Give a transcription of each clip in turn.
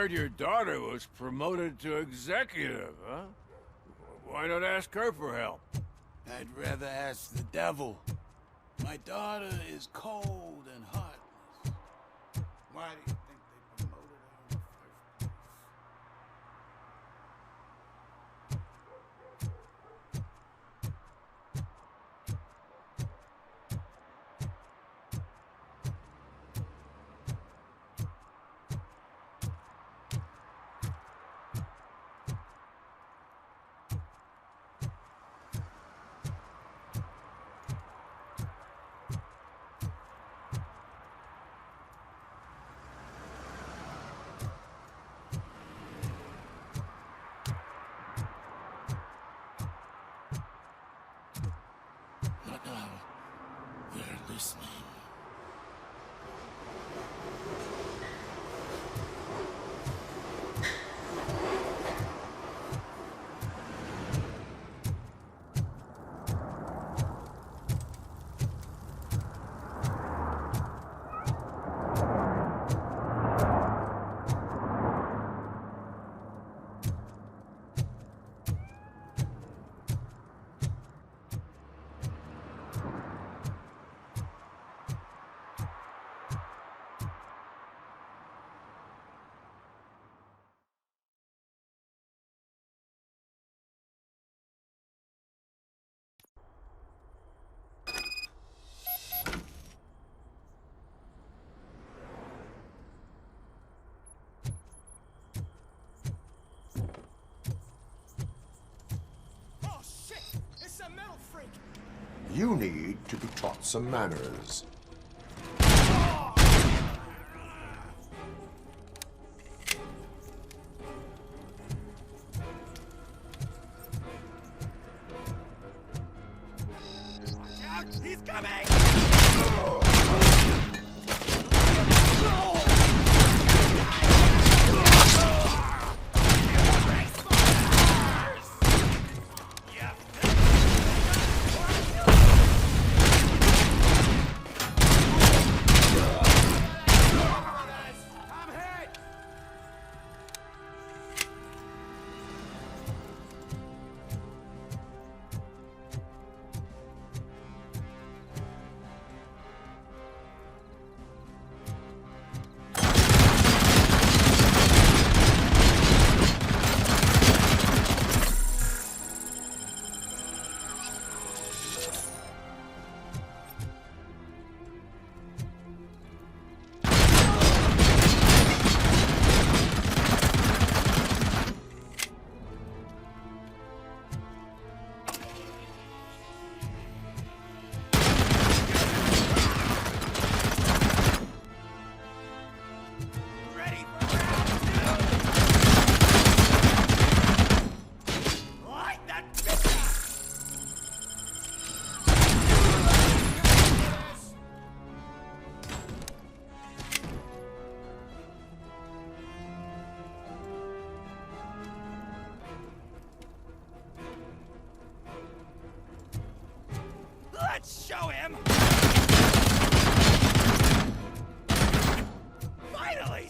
heard your daughter was promoted to executive, huh? Why not ask her for help? I'd rather ask the devil. My daughter is cold and heartless. Why do you think they promoted her in the first place? Listening. You need to be taught some manners. He's coming! Let's show him! Finally!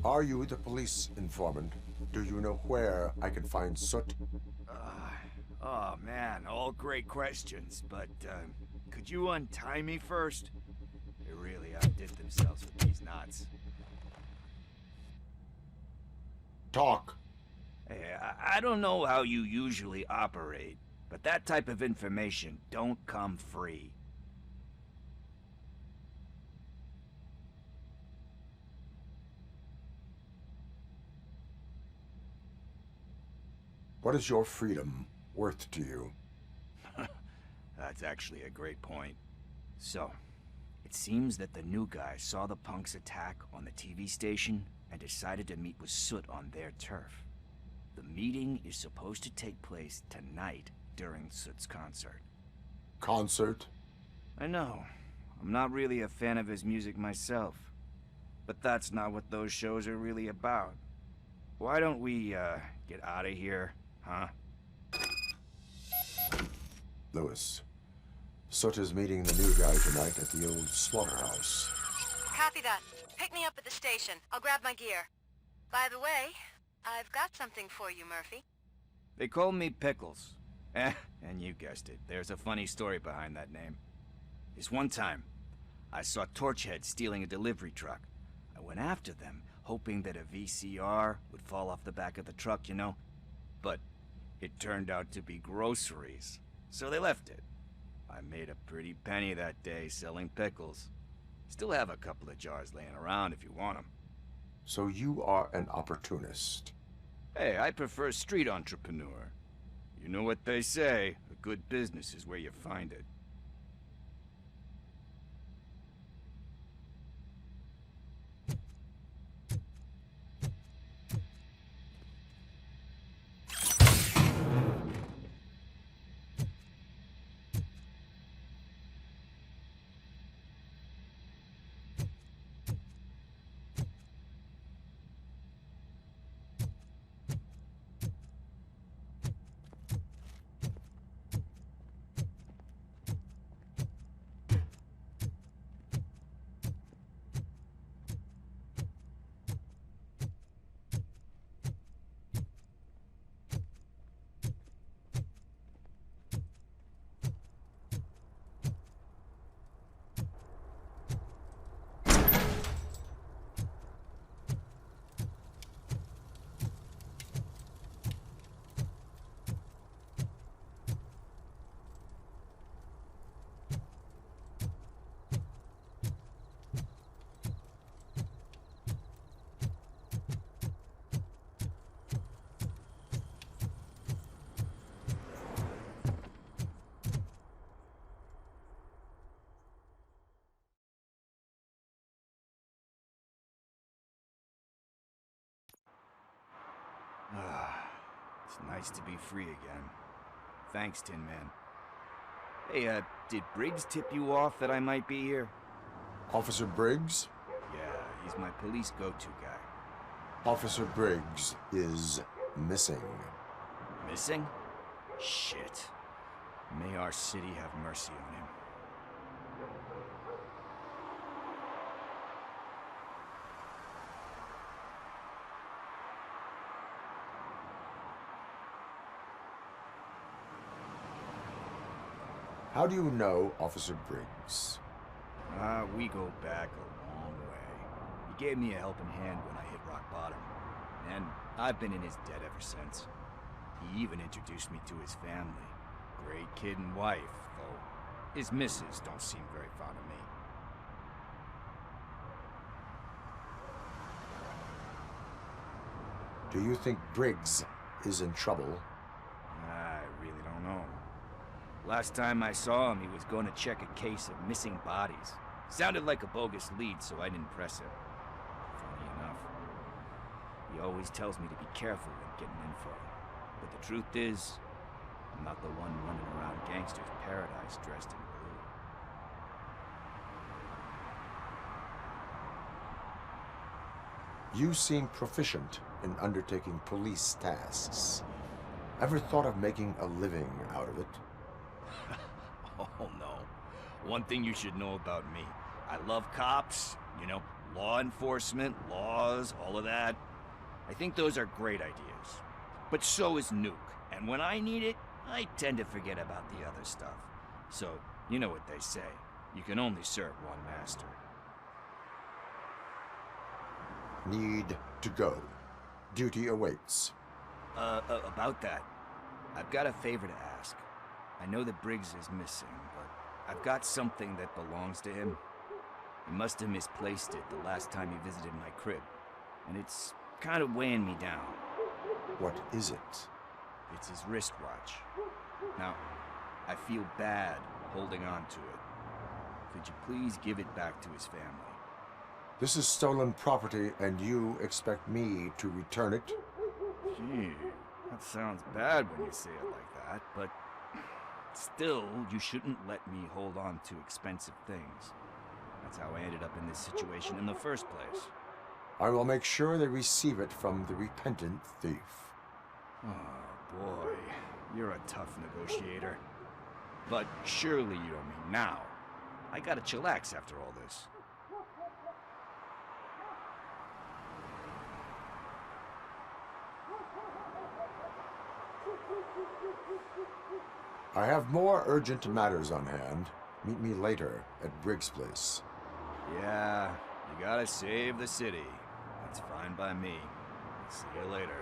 Are you the police informant? Do you know where I can find Soot? Oh man, all great questions, but could you untie me first? They really outdid themselves with these knots. Talk. Hey, I don't know how you usually operate, but that type of information don't come free. What is your freedom worth to you? That's actually a great point. So, it seems that the new guy saw the punks attack on the TV station and decided to meet with Soot on their turf. The meeting is supposed to take place tonight during Soot's concert. Concert? I know. I'm not really a fan of his music myself. But that's not what those shows are really about. Why don't we, get out of here, huh? Lewis, Soot is meeting the new guy tonight at the old slaughterhouse. Copy that. Pick me up at the station. I'll grab my gear. By the way, I've got something for you, Murphy. They call me Pickles. And you guessed it, there's a funny story behind that name. This one time, I saw Torchhead stealing a delivery truck. I went after them, hoping that a VCR would fall off the back of the truck, you know? But it turned out to be groceries, so they left it. I made a pretty penny that day selling pickles. Still have a couple of jars laying around if you want them. So you are an opportunist. Hey, I prefer street entrepreneur. You know what they say, a good business is where you find it. It's nice to be free again. Thanks, Tin Man. Hey, did Briggs tip you off that I might be here? Officer Briggs? Yeah, he's my police go-to guy. Officer Briggs is missing. Missing? Shit. May our city have mercy on him. How do you know Officer Briggs? We go back a long way. He gave me a helping hand when I hit rock bottom. And I've been in his debt ever since. He even introduced me to his family. Great kid and wife, though his missus don't seem very fond of me. Do you think Briggs is in trouble? I really don't know. Last time I saw him, he was going to check a case of missing bodies. Sounded like a bogus lead, so I didn't press him. Funny enough. He always tells me to be careful when getting info. But the truth is, I'm not the one running around gangsters' paradise dressed in blue. You seem proficient in undertaking police tasks. Ever thought of making a living out of it? Oh no. One thing you should know about me. I love cops, You know, law enforcement, laws, all of that. I think those are great ideas. But so is Nuke. And when I need it, I tend to forget about the other stuff. So, you know what they say. You can only serve one master. Need to go. Duty awaits. About that, I've got a favor to ask. I know that Briggs is missing, but I've got something that belongs to him. He must have misplaced it the last time he visited my crib, and it's kind of weighing me down. What is it? It's his wristwatch. Now, I feel bad holding on to it. Could you please give it back to his family? This is stolen property, and you expect me to return it? Gee, that sounds bad when you say it like that, but still, you shouldn't let me hold on to expensive things. That's how I ended up in this situation in the first place. I will make sure they receive it from the repentant thief. Oh, boy. You're a tough negotiator. But surely you don't mean now. I gotta chillax after all this. I have more urgent matters on hand. Meet me later at Briggs' place. Yeah, you gotta save the city. That's fine by me. See you later.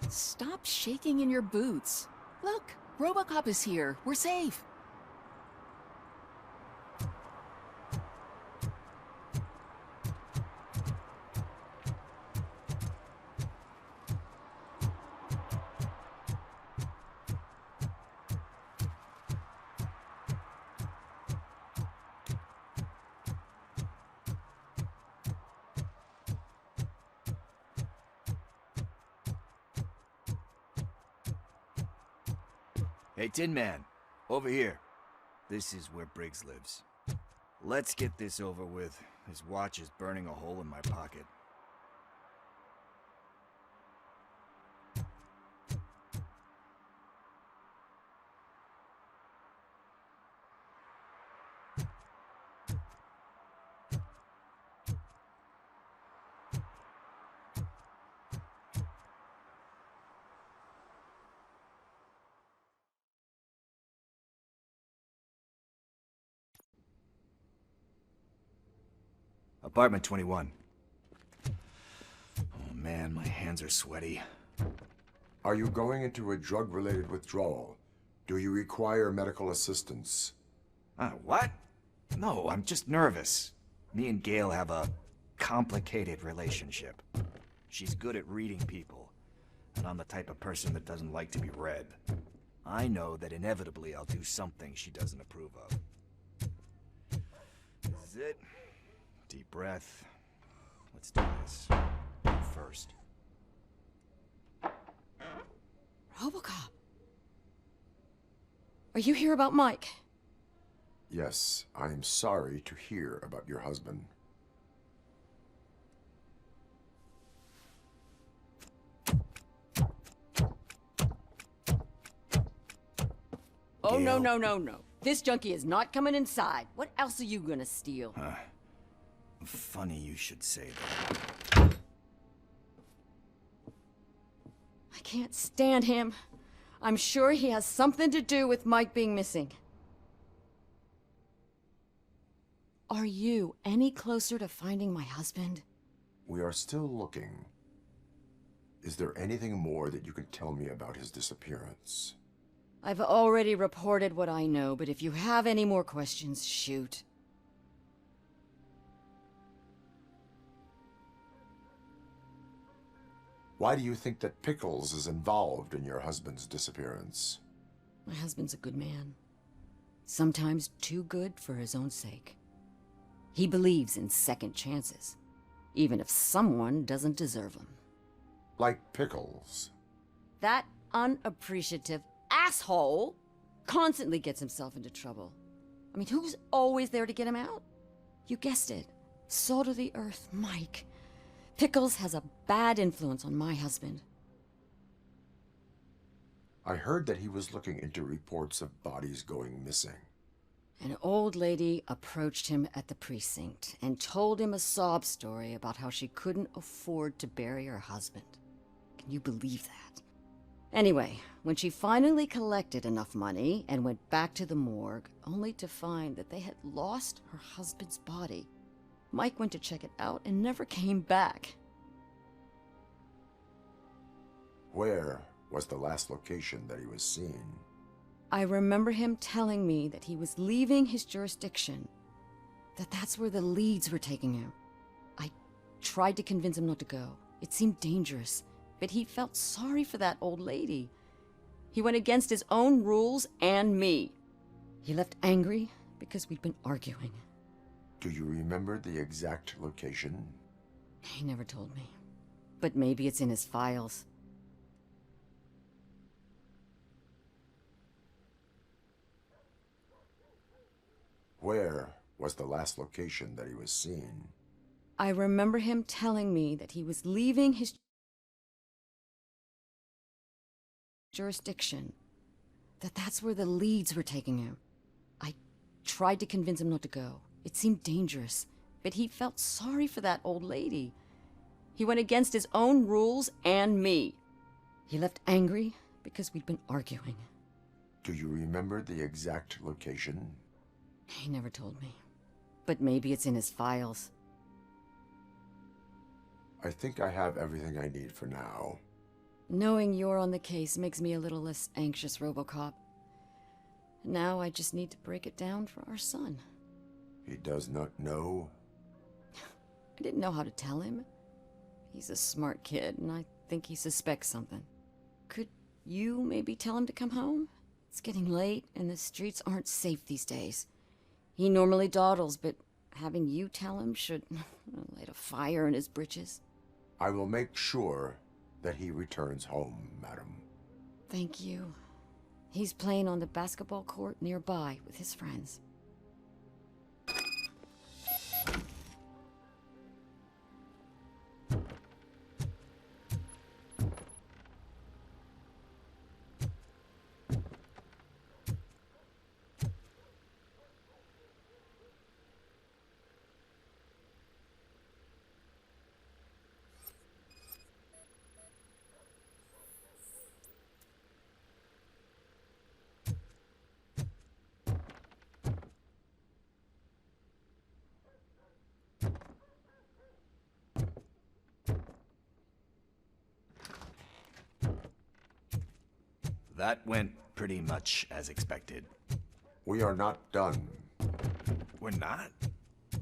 Stop shaking in your boots. Look, RoboCop is here. We're safe. Hey, Tin Man, over here. This is where Briggs lives. Let's get this over with. His watch is burning a hole in my pocket. Apartment 21. Oh man, my hands are sweaty. Are you going into a drug-related withdrawal? Do you require medical assistance? What? No, I'm just nervous. Me and Gail have a complicated relationship. She's good at reading people, and I'm the type of person that doesn't like to be read. I know that inevitably I'll do something she doesn't approve of. This is it. Deep breath. Let's do this. First. RoboCop. Are you here about Mike? Yes, I am sorry to hear about your husband. Oh, Gail. no. This junkie is not coming inside. What else are you gonna steal? Funny you should say that. I can't stand him. I'm sure he has something to do with Mike being missing. Are you any closer to finding my husband? We are still looking. Is there anything more that you can tell me about his disappearance? I've already reported what I know, but if you have any more questions, shoot. Why do you think that Pickles is involved in your husband's disappearance? My husband's a good man. sometimes too good for his own sake. He believes in second chances, even if someone doesn't deserve them. Like Pickles. That unappreciative asshole constantly gets himself into trouble. I mean, who's always there to get him out? You guessed it. Salt of the earth, Mike. Pickles has a bad influence on my husband. I heard that he was looking into reports of bodies going missing. An old lady approached him at the precinct and told him a sob story about how she couldn't afford to bury her husband. Can you believe that? Anyway, when she finally collected enough money and went back to the morgue, only to find that they had lost her husband's body, Mike went to check it out and never came back. Where was the last location that he was seen? I remember him telling me that he was leaving his jurisdiction, that that's where the leads were taking him. I tried to convince him not to go. It seemed dangerous, but he felt sorry for that old lady. He went against his own rules and me. He left angry because we'd been arguing. Do you remember the exact location? He never told me, but maybe it's in his files. Where was the last location that he was seen? I remember him telling me that he was leaving his jurisdiction, that that's where the leads were taking him. I tried to convince him not to go. It seemed dangerous, but he felt sorry for that old lady. He went against his own rules and me. He left angry because we'd been arguing. Do you remember the exact location? He never told me, but maybe it's in his files. I think I have everything I need for now. Knowing you're on the case makes me a little less anxious, RoboCop. Now I just need to break it down for our son. He does not know? I didn't know how to tell him. He's a smart kid, and I think he suspects something. Could you maybe tell him to come home? It's getting late, and the streets aren't safe these days. He normally dawdles, but having you tell him should light a fire in his britches. I will make sure that he returns home, madam. Thank you. He's playing on the basketball court nearby with his friends. That went pretty much as expected. We are not done. We're not?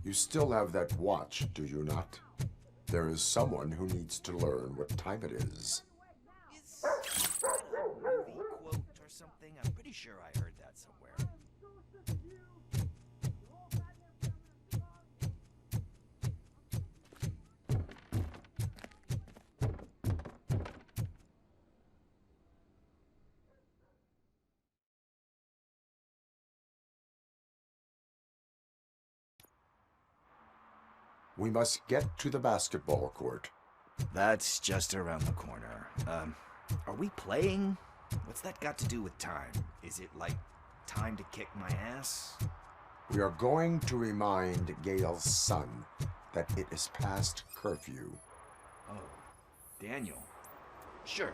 You still have that watch, do you not? There is someone who needs to learn what time it is. Is that a movie quote or something? I'm pretty sure I heard that somewhere. We must get to the basketball court. That's just around the corner. Are we playing? What's that got to do with time? Is it like time to kick my ass? We are going to remind Gail's son that it is past curfew. Oh, Daniel. Sure.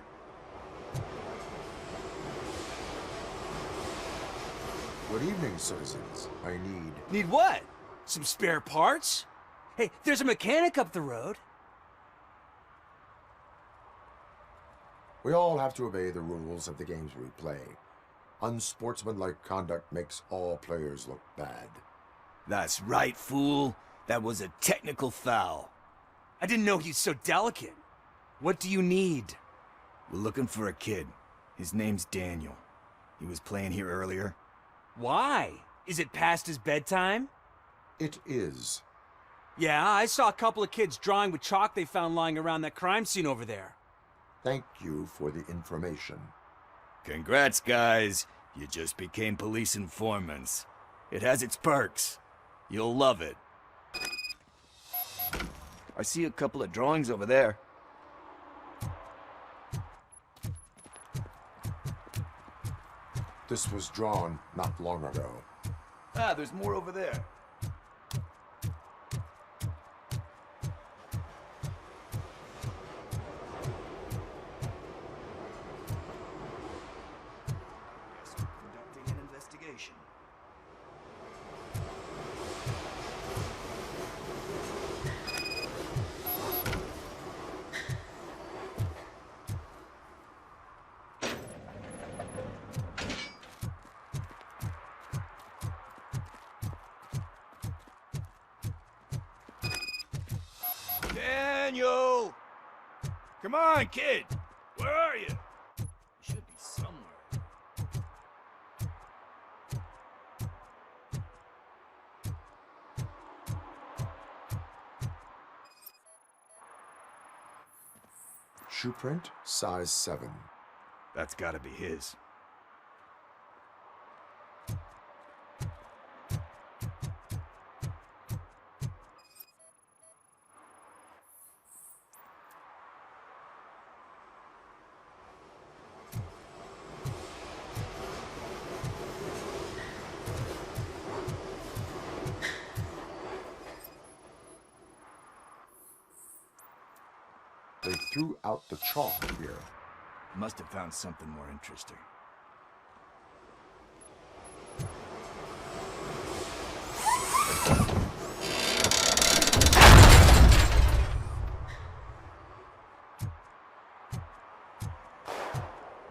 Good evening, citizens. I need... Need what? Some spare parts? Hey, there's a mechanic up the road. We all have to obey the rules of the games we play. Unsportsmanlike conduct makes all players look bad. That's right, fool. That was a technical foul. I didn't know he's so delicate. What do you need? We're looking for a kid. His name's Daniel. He was playing here earlier. Why? Is it past his bedtime? It is. Yeah, I saw a couple of kids drawing with chalk they found lying around that crime scene over there. Thank you for the information. Congrats, guys. You just became police informants. It has its perks. You'll love it. I see a couple of drawings over there. This was drawn not long ago. Ah, there's more over there. Guess we're conducting an investigation. Daniel! Come on, kid! Where are you? You should be somewhere. Shoe print, size 7. That's gotta be his. They threw out the chalk here. Must have found something more interesting.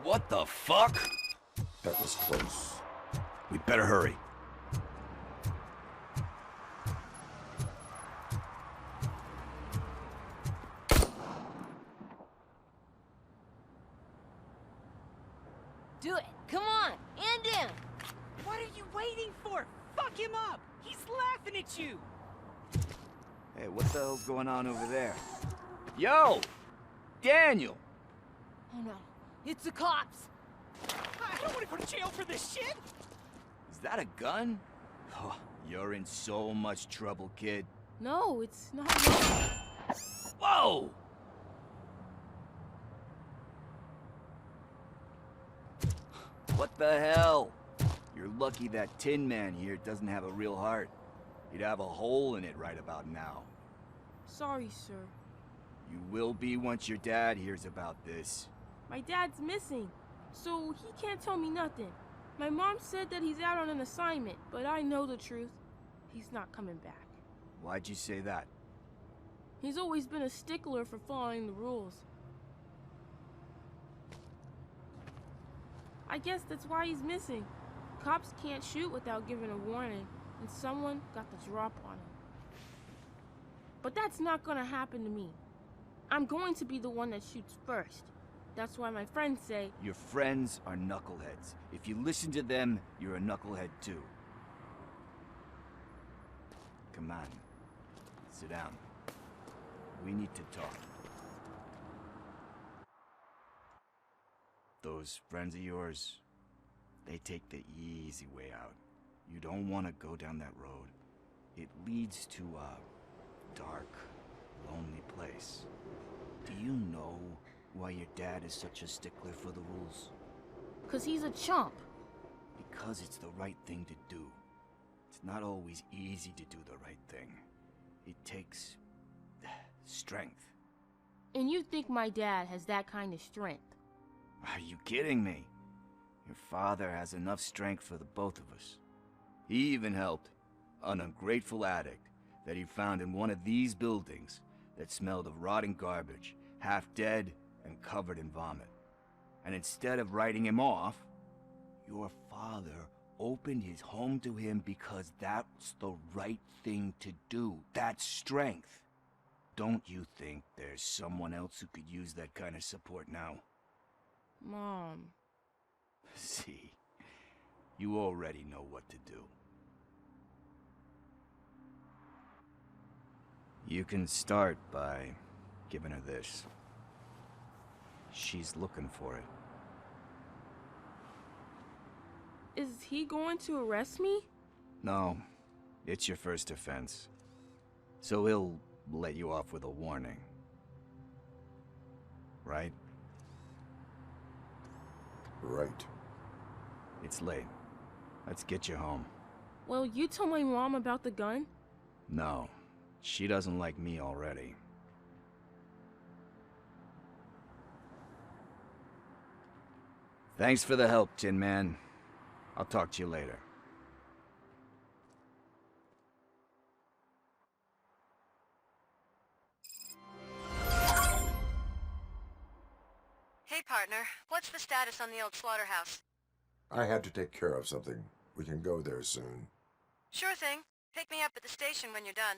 What the fuck? That was close. We better hurry. Do it. Come on. And in. What are you waiting for? Fuck him up! He's laughing at you! Hey, what the hell's going on over there? Yo! Daniel! Oh no. It's the cops. I don't want to go to jail for this shit! Is that a gun? Oh, you're in so much trouble, kid. No, it's not. Whoa! What the hell? You're lucky that Tin Man here doesn't have a real heart. He'd have a hole in it right about now. Sorry, sir. You will be once your dad hears about this. My dad's missing, so he can't tell me nothing. My mom said that he's out on an assignment, but I know the truth. He's not coming back. Why'd you say that? He's always been a stickler for following the rules. I guess that's why he's missing. Cops can't shoot without giving a warning, and someone got the drop on him. But that's not gonna happen to me. I'm going to be the one that shoots first. That's why my friends say... Your friends are knuckleheads. If you listen to them, you're a knucklehead too. Come on. Sit down. We need to talk. Those friends of yours, they take the easy way out. You don't want to go down that road. It leads to a dark, lonely place. Do you know why your dad is such a stickler for the rules? 'Cause he's a chump. Because it's the right thing to do. It's not always easy to do the right thing. It takes strength. And you think my dad has that kind of strength? Are you kidding me? Your father has enough strength for the both of us. He even helped an ungrateful addict that he found in one of these buildings that smelled of rotting garbage, half dead and covered in vomit. And instead of writing him off, your father opened his home to him because that's the right thing to do. That's strength. Don't you think there's someone else who could use that kind of support now? Mom. See, You already know what to do. You can start by giving her this. She's looking for it. Is he going to arrest me? No, it's your first offense. So he'll let you off with a warning. Right? Right. It's late. Let's get you home. Well, you told my mom about the gun? No, she doesn't like me already. Thanks for the help, Tin Man. I'll talk to you later. Hey, partner. What's the status on the old slaughterhouse? I had to take care of something. We can go there soon. Sure thing. Pick me up at the station when you're done.